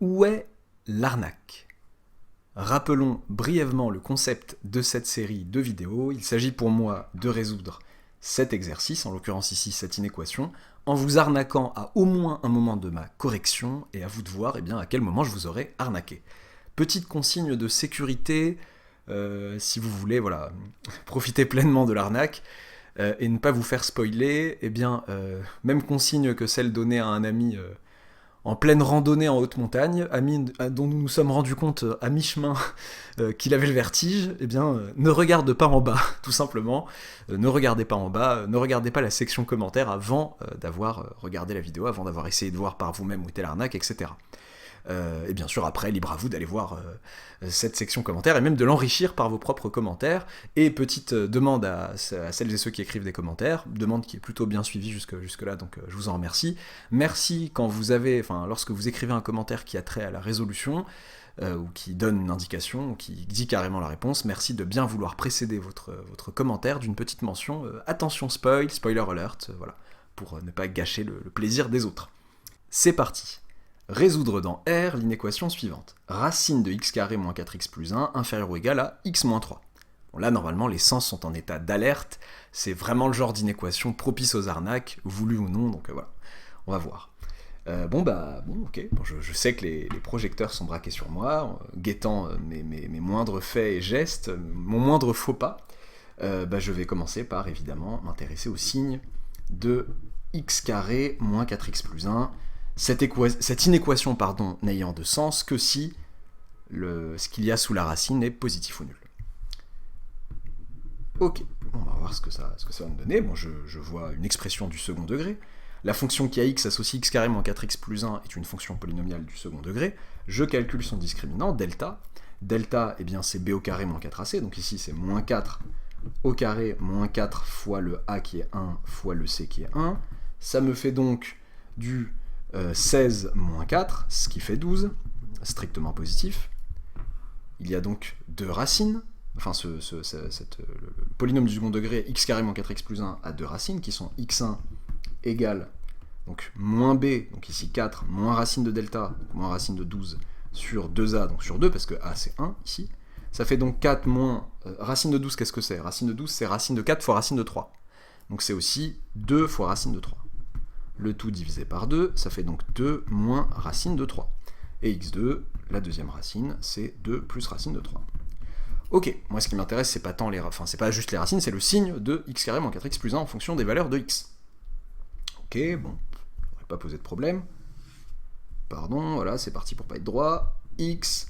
Où est l'arnaque? Rappelons brièvement le concept de cette série de vidéos. Il s'agit pour moi de résoudre cet exercice, en l'occurrence ici cette inéquation, en vous arnaquant à au moins un moment de ma correction, et à vous de voir à quel moment je vous aurai arnaqué. Petite consigne de sécurité, si vous voulez profiter pleinement de l'arnaque, et ne pas vous faire spoiler, même consigne que celle donnée à un ami en pleine randonnée en haute montagne, ami dont nous nous sommes rendus compte à mi-chemin qu'il avait le vertige, ne regarde pas en bas, tout simplement. Ne regardez pas en bas, ne regardez pas la section commentaires avant d'avoir regardé la vidéo, avant d'avoir essayé de voir par vous-même où était l'arnaque, etc. Et bien sûr, après, libre à vous d'aller voir cette section commentaires et même de l'enrichir par vos propres commentaires. Et petite demande à celles et ceux qui écrivent des commentaires, demande qui est plutôt bien suivie jusque-là, donc je vous en remercie. Merci lorsque vous écrivez un commentaire qui a trait à la résolution, ou qui donne une indication, ou qui dit carrément la réponse, merci de bien vouloir précéder votre commentaire d'une petite mention attention spoiler alert, pour ne pas gâcher le plaisir des autres. C'est parti. Résoudre dans R l'inéquation suivante. Racine de x carré moins 4x plus 1 inférieur ou égal à x moins 3. Bon, là, normalement, les sens sont en état d'alerte. C'est vraiment le genre d'inéquation propice aux arnaques, voulu ou non, donc voilà. On va voir. Ok. Bon, je sais que les projecteurs sont braqués sur moi, guettant mes moindres faits et gestes, mon moindre faux pas. Je vais commencer par, évidemment, m'intéresser au signe de x carré moins 4x plus 1, cette inéquation n'ayant de sens que si ce qu'il y a sous la racine est positif ou nul. Ok, on va voir ce que ça va me donner. Bon, je vois une expression du second degré. La fonction qui a x associe x carré moins 4x plus 1 est une fonction polynomiale du second degré. Je calcule son discriminant, delta. Delta, c'est b au carré moins 4ac, donc ici c'est moins 4 au carré moins 4 fois le a qui est 1 fois le c qui est 1. Ça me fait donc du 16 moins 4, ce qui fait 12, strictement positif. Il y a donc deux racines, le polynôme du second degré x carré moins 4x plus 1 a deux racines qui sont x1 égale donc moins b, donc ici 4, moins racine de delta, moins racine de 12 sur 2a, donc sur 2, parce que a c'est 1 ici. Ça fait donc 4 moins... racine de 12, qu'est-ce que c'est? Racine de 12, c'est racine de 4 fois racine de 3. Donc c'est aussi 2 fois racine de 3. Le tout divisé par 2, ça fait donc 2 moins racine de 3. Et x2, la deuxième racine, c'est 2 plus racine de 3. Ok, moi ce qui m'intéresse, c'est pas juste les racines, c'est le signe de x carré moins 4x plus 1 en fonction des valeurs de x. Ok, bon, ça n'aurait pas posé de problème. Pardon, voilà, c'est parti pour pas être droit. X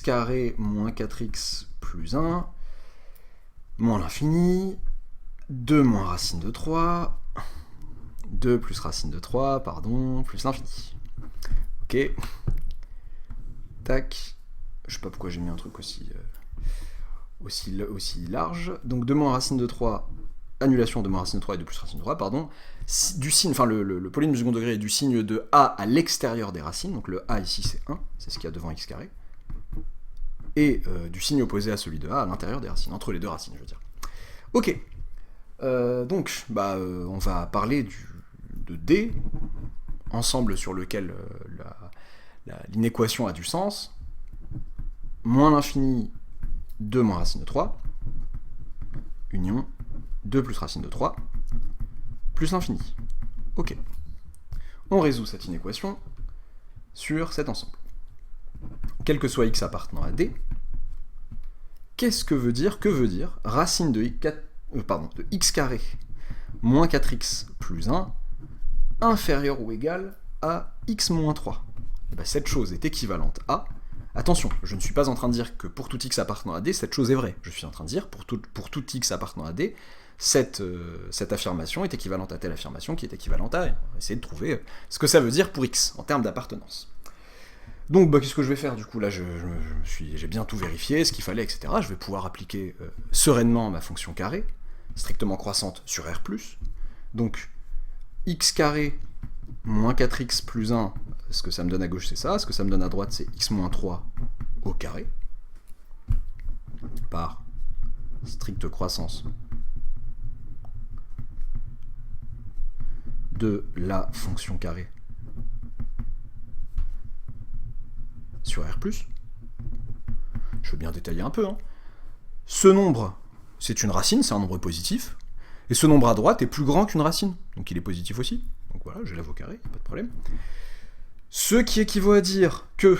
carré moins 4x plus 1, moins l'infini, 2 moins racine de 3, 2 plus racine de 3, plus l'infini. Ok. Tac. Je sais pas pourquoi j'ai mis un truc aussi large. Donc 2 moins racine de 3, annulation de moins racine de 3 et 2 plus racine de 3, du signe, le polynôme du second degré est du signe de a à l'extérieur des racines, donc le a ici c'est 1, c'est ce qu'il y a devant x carré, et du signe opposé à celui de a à l'intérieur des racines, entre les deux racines, je veux dire. Ok. On va parler de D, ensemble sur lequel l'inéquation a du sens. Moins l'infini, 2 moins racine de 3, union, 2 plus racine de 3, plus l'infini. Ok. On résout cette inéquation sur cet ensemble. Quel que soit x appartenant à D, que veut dire racine de x carré moins 4x plus 1 inférieur ou égal à x moins 3. Cette chose est équivalente à... Attention, je ne suis pas en train de dire que pour tout x appartenant à D, cette chose est vraie. Je suis en train de dire pour tout x appartenant à D, cette affirmation est équivalente à telle affirmation qui est équivalente à... On va essayer de trouver ce que ça veut dire pour x en termes d'appartenance. Donc qu'est-ce que je vais faire du coup? Là j'ai bien tout vérifié, ce qu'il fallait, etc. Je vais pouvoir appliquer sereinement ma fonction carré, strictement croissante sur R+. Donc x carré moins 4x plus 1, ce que ça me donne à gauche c'est ça, ce que ça me donne à droite c'est x moins 3 au carré, par stricte croissance de la fonction carré sur R+. Je veux bien détailler un peu. Hein. Ce nombre, c'est une racine, c'est un nombre positif. Et ce nombre à droite est plus grand qu'une racine. Donc il est positif aussi. Donc voilà, je l'ai au carré, pas de problème. Ce qui équivaut à dire que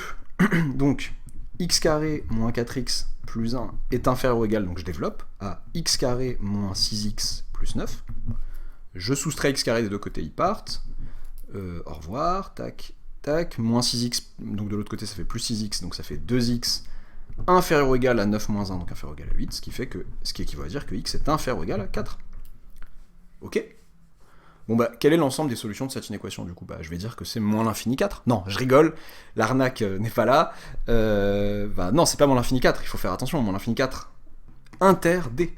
donc x carré moins 4x plus 1 est inférieur ou égal, donc je développe, à x carré moins 6x plus 9. Je soustrais x carré des deux côtés, ils partent. Au revoir, tac, tac, moins 6x, donc de l'autre côté ça fait plus 6x, donc ça fait 2x inférieur ou égal à 9 moins 1, donc inférieur ou égal à 8, ce qui équivaut à dire que x est inférieur ou égal à 4. Ok. Bon bah, quel est l'ensemble des solutions de cette inéquation du coup? Bah, je vais dire que c'est moins l'infini 4. Non, je rigole, l'arnaque n'est pas là. Non, c'est pas moins l'infini 4, il faut faire attention, moins l'infini 4 inter d.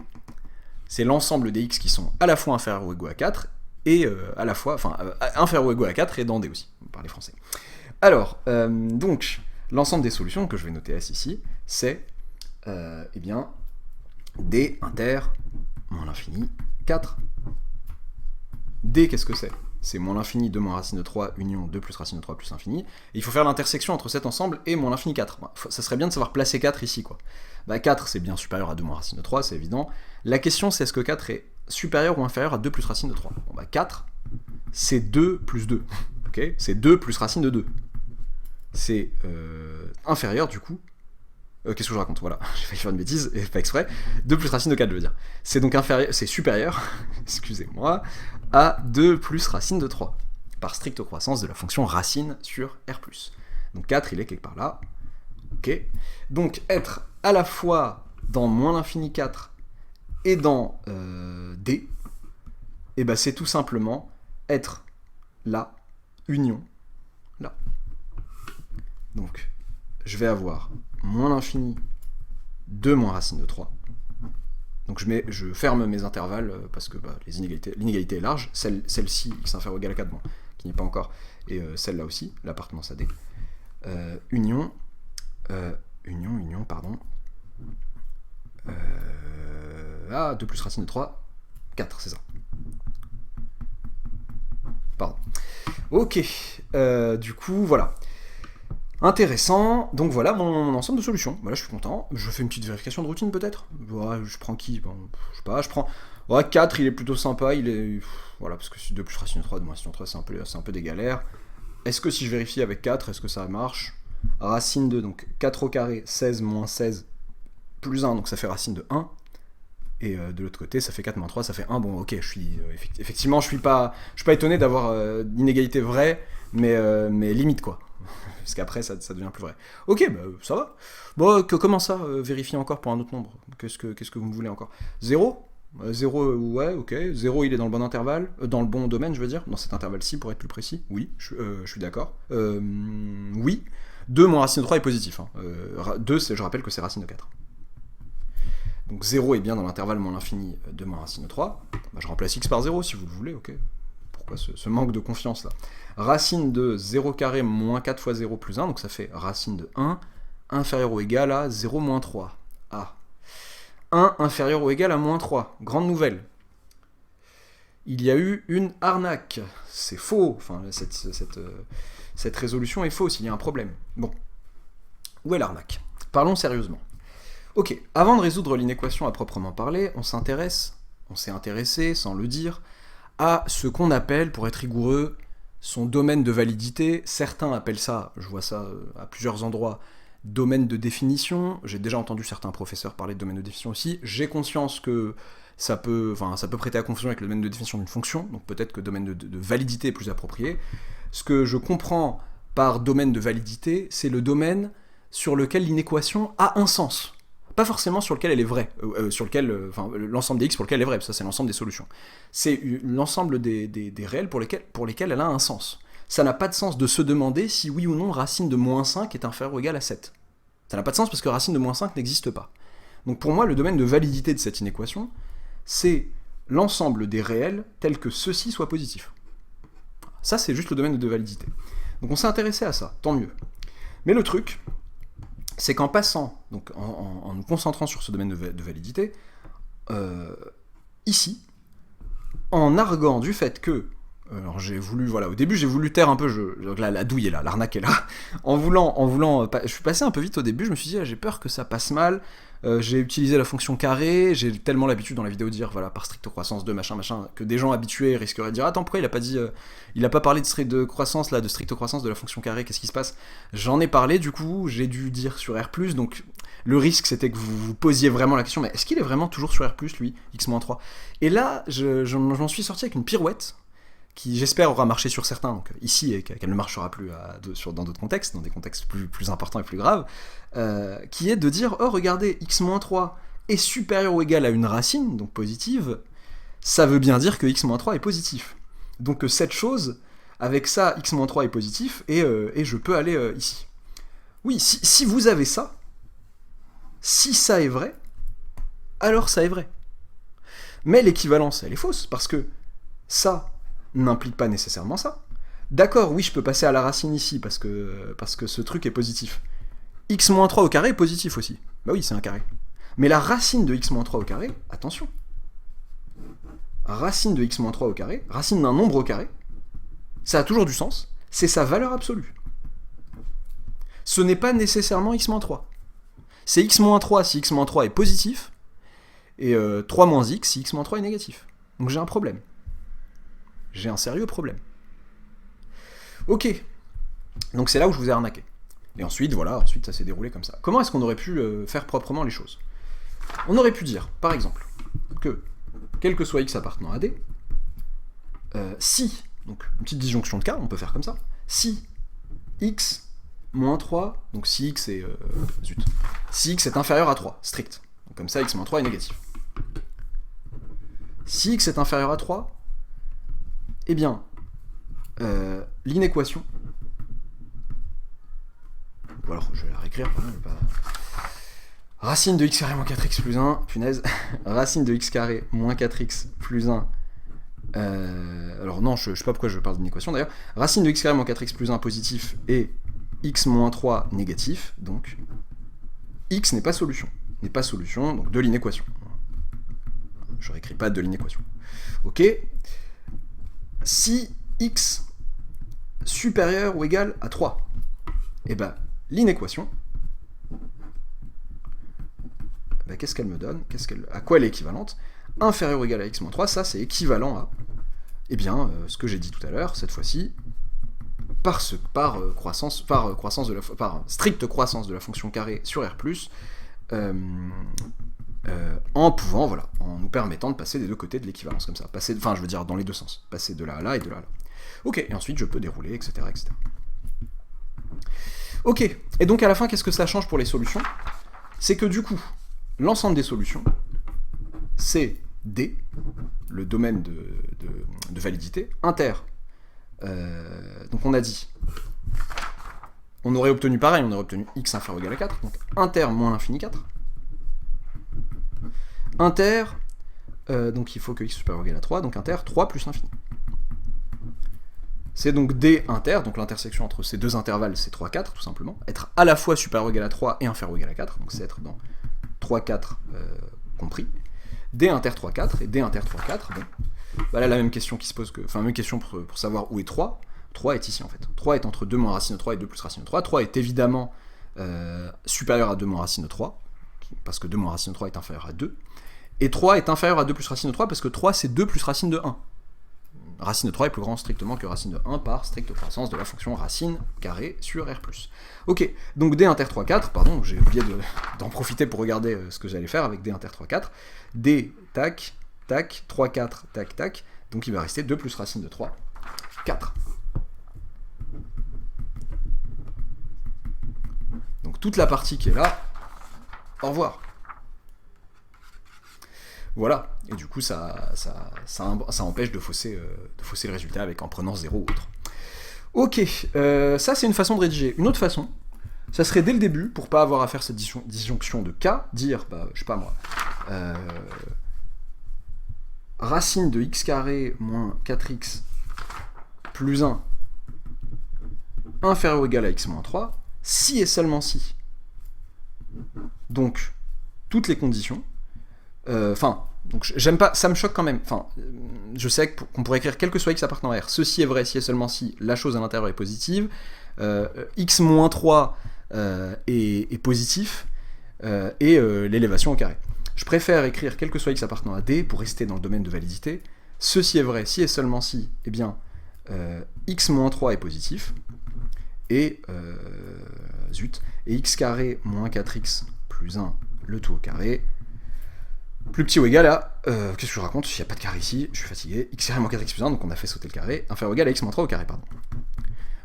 C'est l'ensemble des x qui sont à la fois inférieurs ou égaux à 4, et à la fois, inférieurs ou égaux à 4, et dans d aussi, on parle français. Alors, donc, l'ensemble des solutions que je vais noter S ici, c'est, eh bien, d inter moins l'infini 4. D, qu'est-ce que c'est? C'est moins l'infini, 2 moins racine de 3, union 2 plus racine de 3 plus infini. Et il faut faire l'intersection entre cet ensemble et moins l'infini 4. Bah, ça serait bien de savoir placer 4 ici, quoi. Bah 4, c'est bien supérieur à 2 moins racine de 3, c'est évident. La question, c'est est-ce que 4 est supérieur ou inférieur à 2 plus racine de 3? Bon bah 4, c'est 2 plus 2. Okay, c'est 2 plus racine de 2. C'est inférieur, du coup. Qu'est-ce que je raconte? Voilà, j'ai failli faire une bêtise, et pas exprès. 2 plus racine de 4, je veux dire. C'est donc inférieur, c'est supérieur, excusez-moi, à 2 plus racine de 3, par stricte croissance de la fonction racine sur R+. Donc 4, il est quelque part là. Ok. Donc être à la fois dans moins l'infini 4 et dans D, et ben c'est tout simplement être là, union, là. Donc, je vais avoir moins l'infini 2 moins racine de 3. Donc je ferme mes intervalles parce que l'inégalité est large. Celle-ci, x inférieur ou égal à 4, bon, qui n'est pas encore, et celle-là aussi, l'appartenance à D. Union, pardon. 2 plus racine de 3, 4, c'est ça. Pardon. Ok, du coup, voilà. Intéressant, donc voilà mon ensemble de solutions. Voilà, je suis content. Je fais une petite vérification de routine peut-être. Ouais, je prends qui? Bon, je sais pas, je prends. Ouais, 4, il est plutôt sympa, il est. Voilà, parce que 2 plus racine de 3, 2 moins racine de 3, c'est un peu des galères. Est-ce que si je vérifie avec 4, est-ce que ça marche? Racine de, donc 4 au carré, 16 moins 16 plus 1, donc ça fait racine de 1. Et de l'autre côté, ça fait 4 moins 3, ça fait 1. Bon, ok, effectivement, je suis pas étonné d'avoir l'inégalité vraie, mais limite quoi. Parce qu'après, ça devient plus vrai. Ok, bah, ça va. Bon, comment ça, vérifier encore pour un autre nombre? Qu'est-ce que vous me voulez encore? 0 0, ouais, ok. 0, il est dans le bon intervalle, dans le bon domaine, je veux dire, dans cet intervalle-ci, pour être plus précis. Oui, je suis d'accord. Oui. 2 moins racine de 3 est positif. Hein. 2, je rappelle que c'est racine de 4. Donc 0 est bien dans l'intervalle moins l'infini 2 moins racine de 3. Bah, je remplace x par 0 si vous le voulez, ok. Pourquoi ce manque de confiance là? Racine de 0 carré moins 4 fois 0 plus 1, donc ça fait racine de 1 inférieur ou égal à 0 moins 3. Ah. 1 inférieur ou égal à moins 3. Grande nouvelle. Il y a eu une arnaque. C'est faux. Enfin, cette résolution est fausse, il y a un problème. Bon. Où est l'arnaque? Parlons sérieusement. Ok, avant de résoudre l'inéquation à proprement parler, on s'est intéressé, sans le dire, à ce qu'on appelle, pour être rigoureux, son domaine de validité. Certains appellent ça, je vois ça à plusieurs endroits, domaine de définition. J'ai déjà entendu certains professeurs parler de domaine de définition aussi. J'ai conscience que ça peut prêter à confusion avec le domaine de définition d'une fonction, donc peut-être que domaine de validité est plus approprié. Ce que je comprends par domaine de validité, c'est le domaine sur lequel l'inéquation a un sens. Pas forcément sur lequel elle est vraie, l'ensemble des x pour lequel elle est vraie, ça c'est l'ensemble des solutions. C'est l'ensemble des réels pour lesquels elle a un sens. Ça n'a pas de sens de se demander si oui ou non racine de moins 5 est inférieure ou égale à 7. Ça n'a pas de sens parce que racine de moins 5 n'existe pas. Donc pour moi, le domaine de validité de cette inéquation, c'est l'ensemble des réels tels que ceux-ci soient positifs. Ça c'est juste le domaine de validité. Donc on s'est intéressé à ça, tant mieux. Mais le truc, c'est qu'en passant, donc en nous concentrant sur ce domaine de validité, ici, en arguant du fait que Alors j'ai voulu, voilà, au début j'ai voulu taire un peu, donc la douille est là, l'arnaque est là. Je suis passé un peu vite au début, je me suis dit, ah, j'ai peur que ça passe mal. J'ai utilisé la fonction carré, j'ai tellement l'habitude dans la vidéo de dire, voilà, par stricte croissance 2, machin, que des gens habitués risqueraient de dire, attends, pourquoi il a pas dit, il a pas parlé de croissance, là, de stricte croissance de la fonction carré, qu'est-ce qui se passe? J'en ai parlé, du coup, j'ai dû dire sur R+, donc le risque c'était que vous vous posiez vraiment la question, mais est-ce qu'il est vraiment toujours sur R+, lui, x-3? Et là, j'en suis sorti avec une pirouette, qui j'espère aura marché sur certains, donc ici, et qu'elle ne marchera plus dans d'autres contextes, dans des contextes plus importants et plus graves, qui est de dire, oh regardez, x-3 est supérieur ou égal à une racine, donc positive, ça veut bien dire que x-3 est positif. Donc cette chose, avec ça, x-3 est positif, et je peux aller ici. Oui, si vous avez ça, si ça est vrai, alors ça est vrai. Mais l'équivalence, elle est fausse, parce que ça n'implique pas nécessairement ça. D'accord, oui, je peux passer à la racine ici, parce que ce truc est positif. x-3 au carré est positif aussi. Bah oui, c'est un carré. Mais la racine de x-3 au carré, attention. Racine de x-3 au carré, racine d'un nombre au carré, ça a toujours du sens, c'est sa valeur absolue. Ce n'est pas nécessairement x-3. C'est x-3 si x-3 est positif, et 3 moins x si x-3 est négatif. Donc j'ai un problème. J'ai un sérieux problème. Ok. Donc c'est là où je vous ai arnaqué. Et ensuite, voilà, ça s'est déroulé comme ça. Comment est-ce qu'on aurait pu faire proprement les choses? On aurait pu dire, par exemple, que, quel que soit x appartenant à D, si, donc une petite disjonction de cas, on peut faire comme ça, si x moins 3, donc si x est... si x est inférieur à 3, strict. Donc comme ça, x moins 3 est négatif. Si x est inférieur à 3, eh bien, l'inéquation, ou alors je vais la réécrire, racine de x carré moins 4x plus 1, punaise, racine de x carré moins 4x plus 1, alors non, je sais pas pourquoi je parle d'inéquation d'ailleurs, racine de x carré moins 4x plus 1 positif et x moins 3 négatif, donc x n'est pas solution, donc de l'inéquation. Je réécris pas de l'inéquation. Ok. Si x supérieur ou égal à 3, et ben l'inéquation, qu'est-ce qu'elle me donne? À quoi elle est équivalente? Inférieur ou égal à x moins 3, ça c'est équivalent à, ce que j'ai dit tout à l'heure, cette fois-ci, par stricte croissance de la fonction carré sur R+, en nous permettant de passer des deux côtés de l'équivalence, comme ça, dans les deux sens, passer de là à là et de là à là. Ok, et ensuite je peux dérouler, etc., etc. Ok, et donc à la fin, qu'est-ce que ça change pour les solutions? C'est que du coup, l'ensemble des solutions, c'est D, le domaine de validité, inter. Donc on a dit, on aurait obtenu pareil, on aurait obtenu x inférieur ou égal à 4, donc inter moins l'infini 4. Inter, donc il faut que x supérieur ou égal à 3, donc inter 3 plus l'infini. C'est donc D inter, donc l'intersection entre ces deux intervalles, c'est 3, 4, tout simplement. Être à la fois supérieur ou égal à 3 et inférieur ou égal à 4, donc c'est être dans 3, 4 compris. D inter 3, 4, et D inter 3, 4, bon. Voilà la même question qui se pose, la même question pour savoir où est 3. 3 est ici en fait. 3 est entre 2 moins racine de 3 et 2 plus racine de 3. 3 est évidemment supérieur à 2 moins racine de 3, parce que 2 moins racine de 3 est inférieur à 2. Et 3 est inférieur à 2 plus racine de 3, parce que 3 c'est 2 plus racine de 1. Racine de 3 est plus grand strictement que racine de 1 par stricte croissance de la fonction racine carré sur R+. Ok, donc D inter 3, 4, pardon, j'ai oublié d'en profiter pour regarder ce que j'allais faire avec D inter 3, 4. D, tac, tac, 3, 4, tac, tac, donc il va rester 2 plus racine de 3, 4. Donc toute la partie qui est là, au revoir. Voilà, et du coup ça empêche de fausser le résultat en prenant 0 ou autre. Ok, ça c'est une façon de rédiger. Une autre façon, ça serait dès le début, pour pas avoir à faire cette disjonction de cas, dire, je sais pas moi, racine de x carré moins 4x plus 1 inférieur ou égal à x moins 3, si et seulement si. Donc, toutes les conditions, Donc j'aime pas, ça me choque quand même. Enfin, je sais qu'on pourrait écrire quel que soit x appartenant à R. Ceci est vrai si et seulement si la chose à l'intérieur est positive. X moins 3 est positif et l'élévation au carré. Je préfère écrire quel que soit x appartenant à D pour rester dans le domaine de validité. Ceci est vrai si et seulement si, eh bien, x moins 3 est positif et et x carré moins 4x plus 1 le tout au carré plus petit ou égal à, qu'est-ce que je raconte, il n'y a pas de carré ici, je suis fatigué, x carré moins 4x plus 1, donc on a fait sauter le carré, inférieur ou égal à x moins 3 au carré, pardon.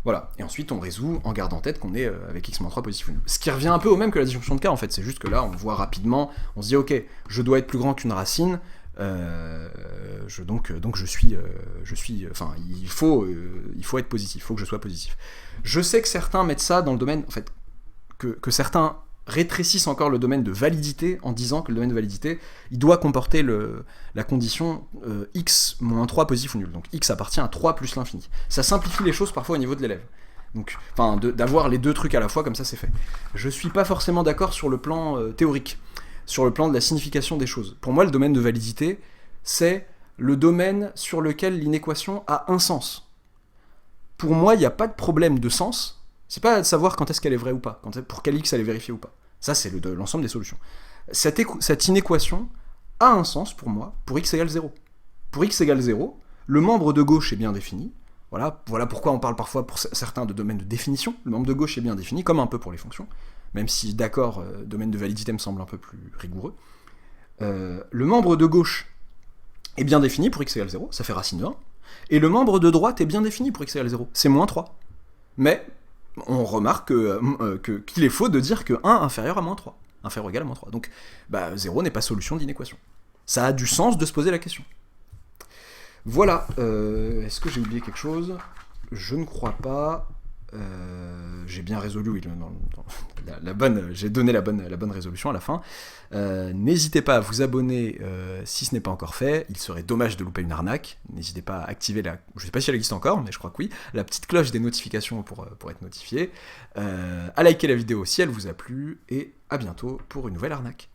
Voilà, et ensuite on résout en gardant en tête qu'on est avec x moins 3 positif ou nul. Ce qui revient un peu au même que la disjonction de cas en fait, c'est juste que là on voit rapidement, on se dit ok, je dois être plus grand qu'une racine, donc je suis, enfin il faut être positif, il faut que je sois positif. Je sais que certains mettent ça dans le domaine, en fait, que certains rétrécissent encore le domaine de validité en disant que le domaine de validité, il doit comporter la condition x moins 3 positif ou nul. Donc x appartient à 3 plus l'infini. Ça simplifie les choses parfois au niveau de l'élève. Donc, enfin, d'avoir les deux trucs à la fois, comme ça c'est fait. Je suis pas forcément d'accord sur le plan théorique, sur le plan de la signification des choses. Pour moi, le domaine de validité, c'est le domaine sur lequel l'inéquation a un sens. Pour moi, il n'y a pas de problème de sens. C'est pas de savoir quand est-ce qu'elle est vraie ou pas, pour quel x elle est vérifiée ou pas. Ça, c'est l'ensemble des solutions. Cette inéquation a un sens pour moi, pour x égale 0. Pour x égale 0, le membre de gauche est bien défini. Voilà pourquoi on parle parfois pour certains de domaine de définition. Le membre de gauche est bien défini, comme un peu pour les fonctions. Même si, d'accord, domaine de validité me semble un peu plus rigoureux. Le membre de gauche est bien défini pour x égale 0, ça fait racine de 1. Et le membre de droite est bien défini pour x égale 0, c'est moins 3. Mais on remarque qu'il est faux de dire que 1 inférieur à moins 3, inférieur ou égal à moins 3. Donc 0 n'est pas solution d'inéquation. Ça a du sens de se poser la question. Voilà, est-ce que j'ai oublié quelque chose ? Je ne crois pas. J'ai bien résolu, oui, j'ai donné la bonne résolution à la fin. N'hésitez pas à vous abonner si ce n'est pas encore fait, il serait dommage de louper une arnaque. N'hésitez pas à activer je sais pas si elle existe encore, mais je crois que oui, la petite cloche des notifications pour être notifié, à liker la vidéo si elle vous a plu, et à bientôt pour une nouvelle arnaque.